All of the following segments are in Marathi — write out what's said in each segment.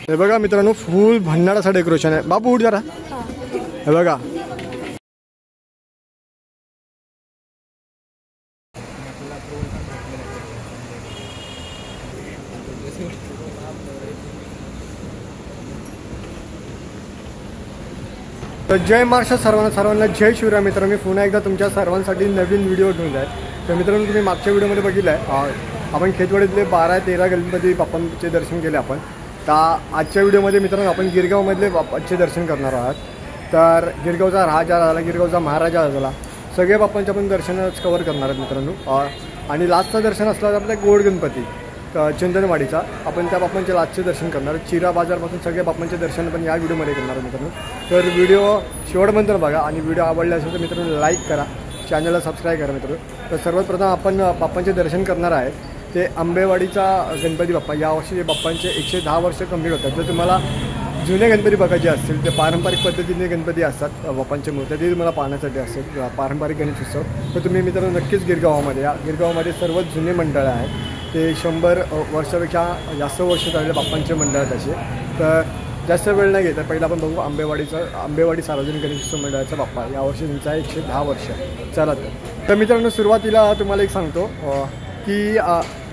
हे बघा मित्रांनो, फुल भंडाराचं डेकोरेशन आहे. बापू उठ जरा. हे बघा तर जय महाराष्ट्र सर्वांना जय शिवराय. मित्रांनो, मी पुन्हा एकदा तुमच्या सर्वांसाठी नवीन व्हिडिओ घेऊन आहे. तर मित्रांनो, तुम्ही मागच्या व्हिडिओमध्ये बघितलं आहे आपण खेतवाडीतले 12-13 गणपती बाप्पांचे दर्शन केले आपण. तर आजच्या व्हिडिओमध्ये मित्रांनो आपण गिरगावमधले बाप्पांचे दर्शन करणार आहोत. तर गिरगावचा राजा झाला, गिरगावचा महाराजा झाला, सगळे बाप्पांचे आपण दर्शनच कवर करणार आहेत मित्रांनो. आणि लास्टचं दर्शन असलं तर आपल्या गोड गणपती चंदनवाडीचा, आपण त्या बाप्पांचे लास्टचे दर्शन करणार. चिरा बाजारपासून सगळे बाप्पांचे दर्शन आपण या व्हिडिओमध्ये करणार आहे मित्रांनो. तर व्हिडिओ शेवटपर्यंत बघा आणि व्हिडिओ आवडला असेल तर मित्रांनो लाईक करा, चॅनलला सबस्क्राईब करा मित्रांनो. तर सर्वात प्रथम आपण बाप्पांचे दर्शन करणार आहे ते आंबेवाडीचा गणपती बाप्पा. यावर्षी बाप्पांचे 110 वर्ष कंप्लीट होतात. जर तुम्हाला जुने गणपती बघायचे असतील ते पारंपरिक पद्धतीने गणपती असतात बाप्पांच्या मूर्त्या, ते तुम्हाला पाहण्यासाठी असेल पारंपरिक गणेश उत्सव, तर तुम्ही मित्रांनो नक्कीच गिरगावामध्ये या. गिरगावामध्ये सर्वात जुने मंडळ आहे ते 100 वर्षापेक्षा जास्त वर्ष झालेले बाप्पांचे मंडळ आहेत असे. तर जास्त वेळ नाही घेत पहिला आपण बघू आंबेवाडी सार्वजनिक गणेश उत्सव मंडळाचा बाप्पा. यावर्षी त्यांचा 110 वर्ष. चला तर मित्रांनो सुरुवातीला तुम्हाला एक सांगतो की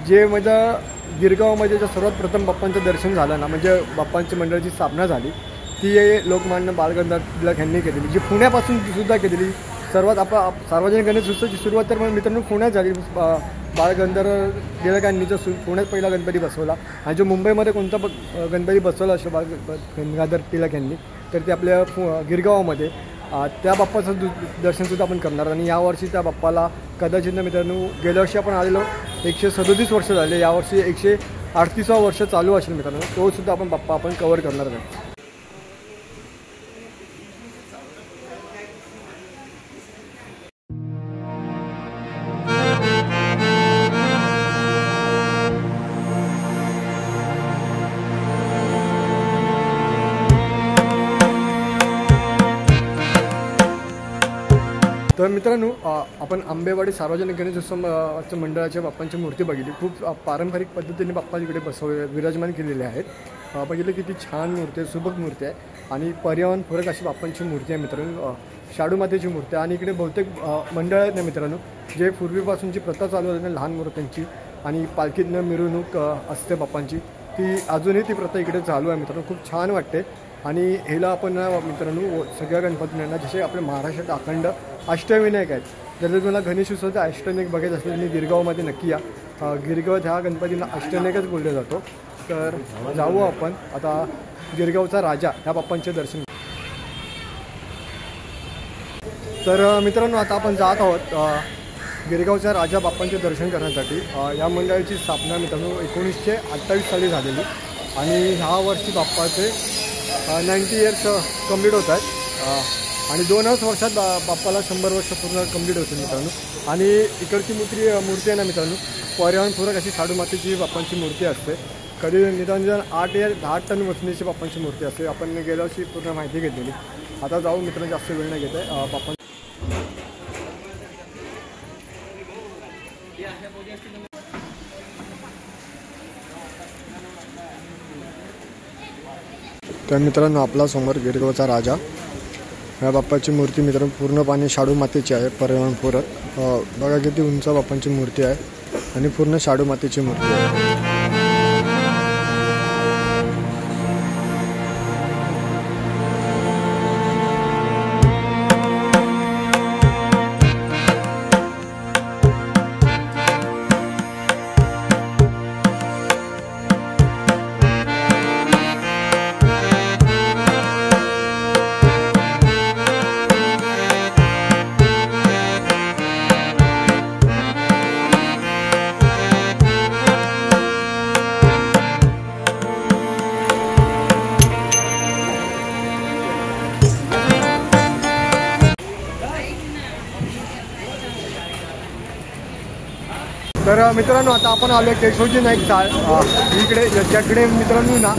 जे माझं गिरगावमध्ये जर सर्वात प्रथम बाप्पांचं दर्शन झालं ना, म्हणजे बाप्पांच्या मंडळाची स्थापना झाली ती लोकमान्य बाळ गंगाधर टिळक यांनी केलेली, जी पुण्यापासून सुद्धा केलेली. सर्वात सार्वजनिक गणेश उत्सवाची सुरुवात तर मित्रांनो पुण्यात झाली. बाळ गंगाधर टिळक यांनी जो पुण्यात पहिला गणपती बसवला आणि जो मुंबईमध्ये कोणता गणपती बसवला असं बाळ गंगाधर टिळक यांनी, तर ते आपल्या गिरगावामध्ये त्या बाप्पाचं दर्शनसुद्धा आपण करणार. आणि यावर्षी त्या बाप्पाला कदाचित मित्रांनो गेल्या वर्षी आपण आलेलो 137 वर्ष झाले, यावर्षी 138 वर्ष चालू असेल मित्रांनो. तो सुद्धा आपण बाप्पा आपण कव्हर करणार आहे. तर मित्रांनो आपण आंबेवाडी सार्वजनिक गणेश उत्सव मंडळाच्या बाप्पांची मूर्ती बघितली. खूप पारंपरिक पद्धतीने बाप्पा इकडे विराजमान केलेले आहेत. बघितलं किती छान मूर्ती आहे, सुबक मूर्ती आहे आणि पर्यावरणपूरक अशी बाप्पांची मूर्ती आहे मित्रांनो. शाडू मातेची मूर्ती. आणि इकडे बहुतेक मंडळ आहेत ना मित्रांनो, जे पूर्वीपासूनची प्रथा चालू होती ना लहान मूर्त्यांची आणि पालखीतनं मिरवणूक असते बाप्पांची, ती अजूनही ती प्रथा इकडे चालू आहे मित्रांनो. खूप छान वाटते. आणि ह्याला आपण मित्रांनो सगळ्या गणपतींना जसे आपल्या महाराष्ट्रात अखंड अष्टविनायक आहेत, जर तुम्हाला गणेश उत्सवाचा अष्टविनायक बघायचं असेल तुम्ही गिरगावमध्ये नक्की या. गिरगावात ह्या गणपतींना अष्टविनायकच बोलला जातो. तर जाऊ आपण आता गिरगावचा राजा ह्या बाप्पांचे दर्शन. तर मित्रांनो आता आपण जात आहोत गिरगावच्या राजा बाप्पांचे दर्शन करण्यासाठी. या मंडळाची स्थापना मित्रांनो 1928 साली झालेली आणि ह्या वर्षी बाप्पाचे 90 इयर्स कंप्लीट होत आहेत आणि 2 वर्षात बाप्पाला 100 वर्ष पूर्ण कंप्लीट होते मित्रांनो. आणि इकडची मूर्ती आहे ना मित्रांनो, पर्यावरणपूरक अशी शाडू मातेची बाप्पांची मूर्ती असते. कधी निदान 8-10 टन वजनीची बाप्पांची मूर्ती असते. आपण गेल्या वर्षी पूर्ण माहिती घेतलेली. आता जाऊ मित्रांनो, जास्त वेळ नाही घेत आहे बाप्पा. तर मित्रांनो आपला समोर गिरगावचा राजा ह्या बाप्पाची मूर्ती मित्रांनो पूर्णपणे शाडू मातेची आहे, पर्यावरणपूरक. बघा किती उंच बाप्पांची मूर्ती आहे आणि पूर्ण शाडू मातेची मूर्ती आहे. तर मित्रांनो आता आपण आलो केशवजी नाईक चाळ. इकडे ज्याकडे मित्रांनो ना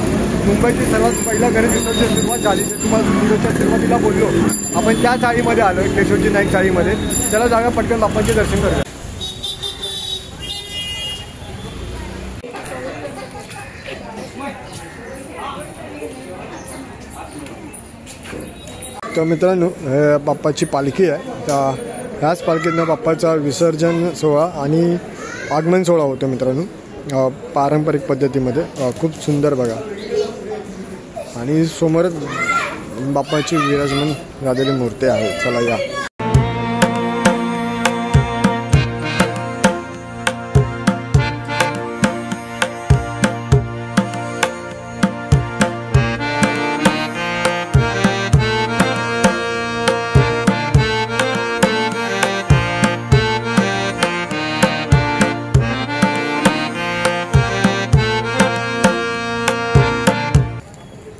मुंबईची सर्वात पहिला गणेश उत्सवाची सुरुवात झाली. ते तुम्हाला व्हिडिओच्या सुरुवातीला बोललो. आपण त्या चाळीमध्ये आलो केशवजी नाईक चाळीमध्ये. चला जागा पटकन बाप्पांचे दर्शन करूया. तर मित्रांनो बाप्पाची पालखी आहे. तर ह्याच पालखीतनं बाप्पाचा विसर्जन सोहळा आणि आगमन सोहळा होतो मित्रांनो पारंपरिक पद्धतीमध्ये. खूप सुंदर बघा. आणि समोरच बाप्पाची विराजमान झालेली मूर्ती आहे. चला या.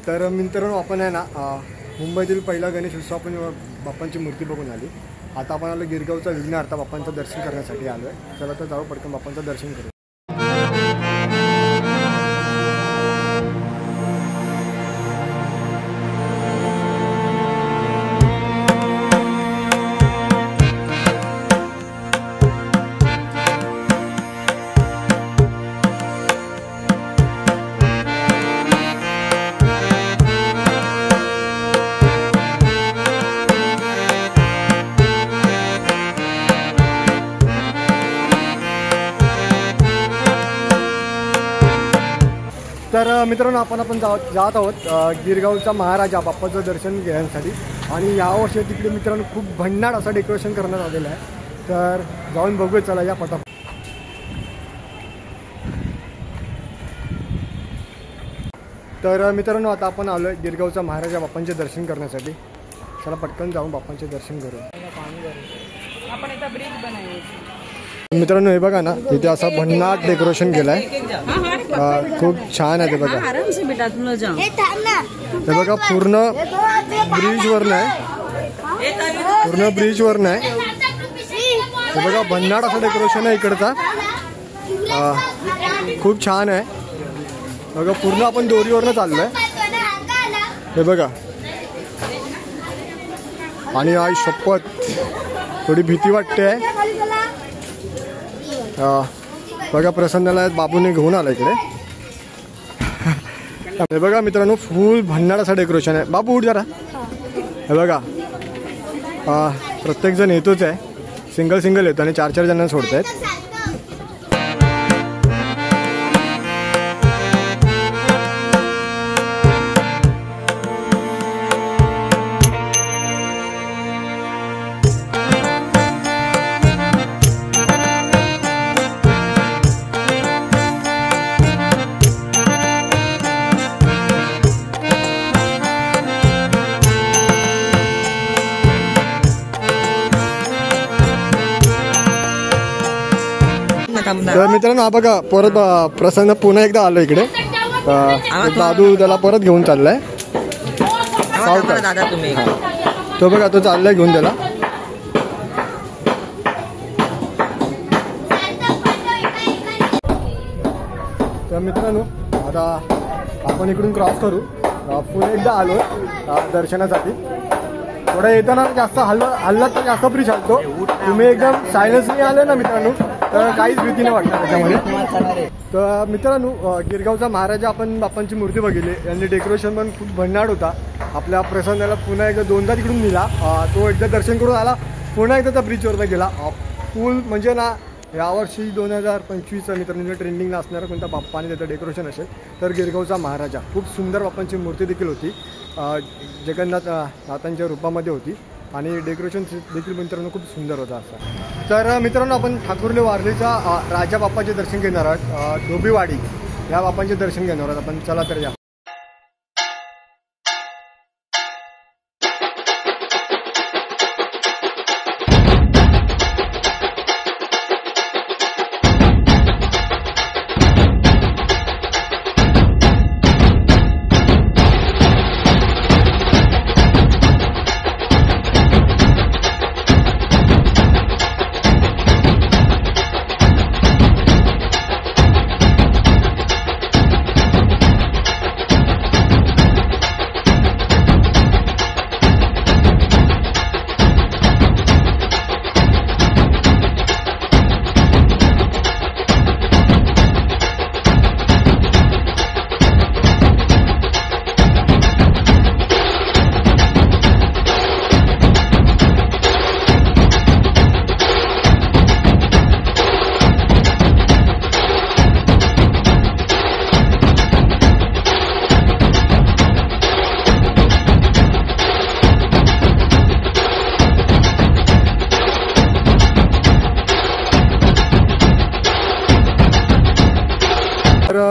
तर मित्रांनो आपण आहे ना मुंबईतील पहिला गणेश उत्सव आपण बाप्पांची मूर्ती बघून आली. आता आपण आलो गिरगावचा विघ्नहर्ता बाप्पांचं दर्शन करण्यासाठी आलो आहे. चला तर जाऊ पटकन बाप्पांचं दर्शन करू. तर मित्रांनो आपण जात आहोत गिरगावचा महाराजा बाप्पाचं दर्शन घेण्यासाठी. आणि यावर्षी तिकडे मित्रांनो खूप भन्नाट असं डेकोरेशन करण्यात आलेलं आहे. तर जाऊन बघूया. चला या पटापट. तर मित्रांनो आता आपण आलो आहे गिरगावचा महाराजा बाप्पांचे दर्शन करण्यासाठी. चला पटकन जाऊन बाप्पांचे दर्शन करू. आपण इथं ब्रिज बनायचं. मित्रांनो हे बघा ना तिथे असं भन्नाट डेकोरेशन केलं आहे. खूप छान आहे ते बघा. ते बघा पूर्ण ब्रिजवरनं आहे. पूर्ण ब्रिजवरनं आहे. हे बघा भन्नाट असं डेकोरेशन आहे इकडचा. खूप छान आहे बघा. पूर्ण आपण दोरीवरनं चाललो आहे. हे बघा. आणि आई शपथ थोडी भीती वाटते आहे. बघा प्रसन्नाला बाबूने घेऊन आला इकडे. हे बघा मित्रांनो फुल भन्नाट असं डेकोरेशन आहे. बाबू उठ जरा. हे बघा प्रत्येक जण येतोच आहे. सिंगल येतो आणि 4 जणांना सोडत आहेत. तर मित्रांनो हा बघा परत प्रसन्न पुन्हा एकदा आलो इकडे. दादू त्याला परत घेऊन चाललाय. तो बघा तो चाललाय घेऊन त्याला. तर मित्रांनो आता आपण इकडून क्रॉस करू. पुन्हा एकदा आलो दर्शनासाठी. थोडं येताना जास्त हल्ला तर जास्त फ्री चालतो. तुम्ही एकदम सायन्सने आले ना मित्रांनो तर काहीच भीती नाही वाटणार त्याच्यामध्ये. तर मित्रांनो गिरगावचा महाराजा आपण बाप्पांची मूर्ती बघितली. यांनी डेकोरेशन पण खूप भन्नाट होता. आपल्या प्रसन्नाला पुन्हा एकदा 2दा तिकडून नेला. तो एकदा दर्शन करून आला. पुन्हा एकदा त्या ब्रिजवरनं गेला. फुल म्हणजे ना यावर्षी 2025 मित्रांनो ट्रेंडिंगला असणारा कोणता बाप्पा आणि त्याचं डेकोरेशन असेल तर गिरगावचा महाराजा. खूप सुंदर बाप्पांची मूर्ती देखील होती. जगन्नाथ नाथांच्या रूपामध्ये होती. आणि डेकोरेशन देखील मित्रांनो खूप सुंदर होता असं. तर मित्रांनो आपण ठाकुर्ले वारलीचा राजा बाप्पाचे दर्शन घेणार आहोत. धोबीवाडी या बाप्पांचे दर्शन घेणार आहोत आपण. चला तर या.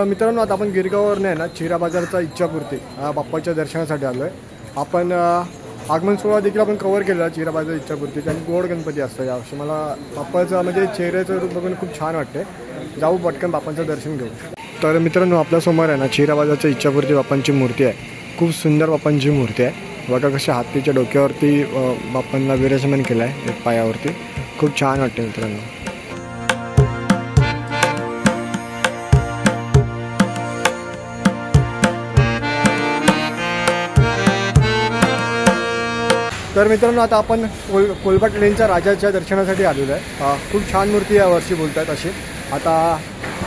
मित्रांनो आता आपण गिरगाववरून आहे ना चिरा बाजारचा इच्छापूर्ती बाप्पाच्या दर्शनासाठी आलो आहे. आपण आगमन सोहळा देखील आपण कव्हर केलेला चिरा बाजार इच्छापूर्ती आणि गोड गणपती असतो यावर्षी. मला बाप्पाचं म्हणजे चेहऱ्याचं रूप बघून खूप छान वाटते. जाऊ पटकन बाप्पांचं दर्शन घेऊ. तर मित्रांनो आपल्यासमोर आहे ना चिरा बाजारच्या इच्छापूर्ती बाप्पांची मूर्ती आहे. खूप सुंदर बाप्पांची मूर्ती आहे. बघा कशा हत्तीच्या डोक्यावरती बाप्पांना विराजमान केलं आहे एक पायावरती. खूप छान वाटते मित्रांनो. तर मित्रांनो आता आपण कोलबाट लेनच्या राजाच्या दर्शनासाठी आलेलो आहे. खूप छान मूर्ती यावर्षी बोलतात अशी. आता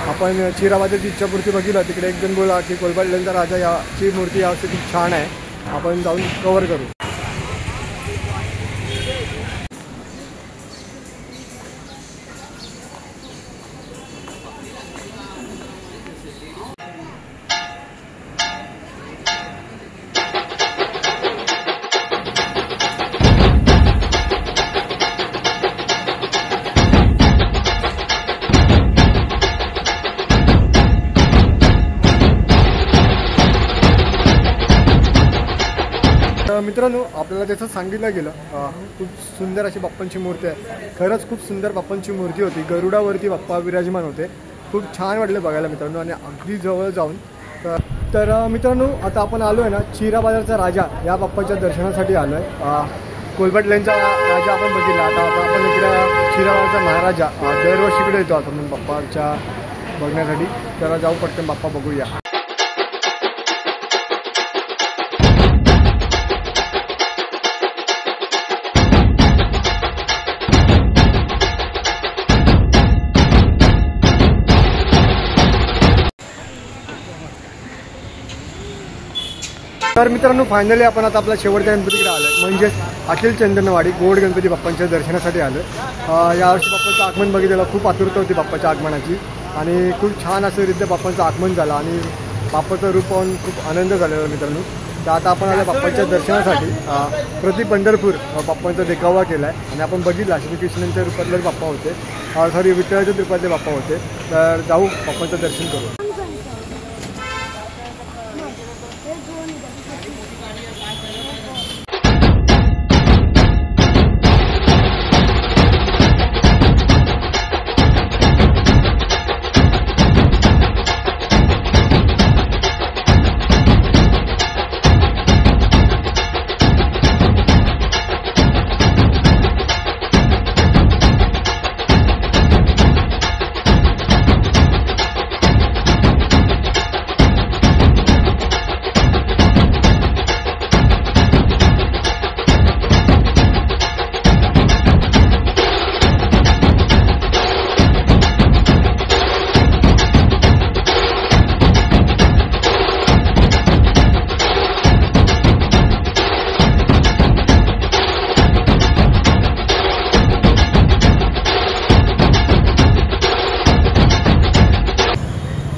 आपण चिरा बाजारची इच्छापूर्ती बघितलं तिकडे एक जण बोला की कोलबाट लेनचा राजा याची मूर्ती यावर्षी खूप छान आहे. आपण जाऊन कव्हर करू. मित्रांनो आपल्याला त्याचं सांगितलं गेलं खूप सुंदर अशी बाप्पांची मूर्ती आहे. खरंच खूप सुंदर बाप्पांची मूर्ती होती. गरुडावरती बाप्पा विराजमान होते. खूप छान वाटले बघायला मित्रांनो आणि अगदी जवळ जाऊन. तर मित्रांनो आता आपण आलो आहे ना चिरा बाजारचा राजा या बाप्पाच्या दर्शनासाठी आलो आहे. कोलबाट लेनचा राजा आपण बघितला. आता आपण इकडे चिरा बाजारचा महाराजा दरवर्षीकडे येतो आता म्हणून बाप्पाच्या बघण्यासाठी. तर जाऊ पटकन बाप्पा बघूया. तर मित्रांनो फायनली आपण आता आपल्या शेवटच्या गणपतीकडे आलो आहे म्हणजेच अखिल चंदनवाडी गोड गणपती बाप्पांच्या दर्शनासाठी आलो आहे. यावर्षी बाप्पाचं आगमन बघितलं. खूप आतुरता होती बाप्पाच्या आगमनाची आणि खूप छान असं रित्या बाप्पांचं आगमन झालं आणि बाप्पाचं रूप पाहून खूप आनंद झालेला मित्रांनो. तर आता आपण आल्या बाप्पाच्या दर्शनासाठी प्रति पंढरपूर बाप्पांचा देखावा केला आहे आणि आपण बघितला श्रीकृष्णांच्या रूपातले बाप्पा होते. सॉरी विठ्ठलाच्या रूपातले बाप्पा होते. तर जाऊ बाप्पांचं दर्शन करू.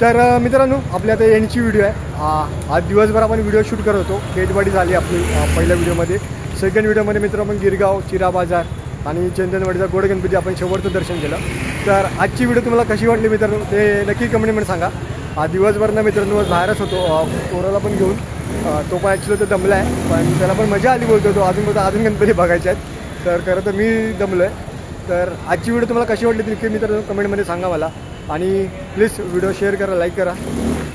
तर मित्रांनो आपल्या आता यांची व्हिडिओ आहे. आज दिवसभर आपण व्हिडिओ शूट करत होतो. खेतवाडी झाली आपली पहिल्या व्हिडिओमध्ये. सेकंड व्हिडिओमध्ये मित्र आपण गिरगाव चिरा बाजार आणि चंदनवाडीचा गोड गणपती आपण शेवटचं दर्शन केलं. तर आजची व्हिडिओ तुम्हाला कशी वाटली मित्रांनो ते नक्की कमेंटमध्ये सांगा. दिवसभर ना मित्रांनो बाहेरच होतो. पोराला पण घेऊन तो पण ॲक्च्युली तो दमला आहे पण त्याला पण मजा आली बोलतो तो. अजून गणपती बघायचे आहेत. तर खरं तर मी दमलो आहे. तर आजची व्हिडिओ तुम्हाला कशी वाटली नक्की मित्रांनो कमेंटमध्ये सांगा मला. आणि प्लीज व्हिडिओ शेअर करा, लाईक करा.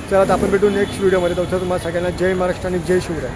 चला आता आपण भेटू नेक्स्ट व्हिडिओमध्ये. तसं तुम्हाला सगळ्यांना जय महाराष्ट्र आणि जय शिवराय.